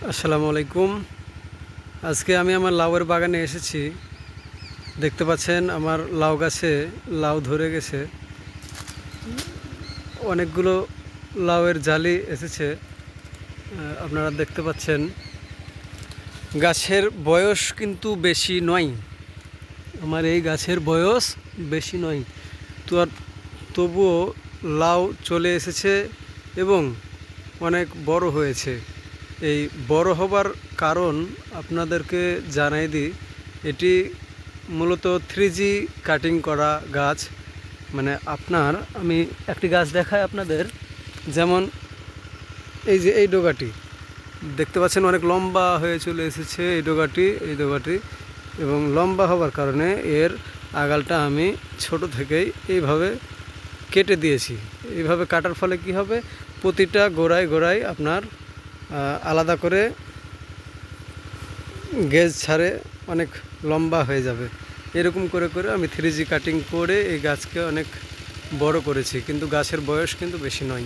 আসসালামু আলাইকুম। আজকে আমি আমার লাউয়ের বাগানে এসেছি। দেখতে পাচ্ছেন আমার লাউ গাছে লাউ ধরে গেছে। অনেকগুলো লাউয়ের জালি এসেছে। আপনারা দেখতে পাচ্ছেন গাছের বয়স কিন্তু বেশি নয়। আমার এই গাছের বয়স বেশি নয়, তো তবুও লাউ চলে এসেছে এবং অনেক বড় হয়েছে। এই বড় হবার কারণ আপনাদেরকে জানাই দিই, এটি মূলত 3G কাটিং করা গাছ। মানে আমি একটি গাছ দেখাই আপনাদের। যেমন এই যে এই ডোগাটি দেখতে পাচ্ছেন, অনেক লম্বা হয়ে চলে এসেছে এই ডোগাটি এবং লম্বা হবার কারণে এর আগালটা আমি ছোট থেকেই এইভাবে কেটে দিয়েছি। এইভাবে কাটার ফলে কি হবে, প্রতিটা গোড়ায় আপনার আলাদা করে গেজ ছাড়ে, অনেক লম্বা হয়ে যাবে। এরকম করে করে আমি 3G কাটিং করে এই গাছকে অনেক বড় করেছি, কিন্তু গাছের বয়স কিন্তু বেশি নয়।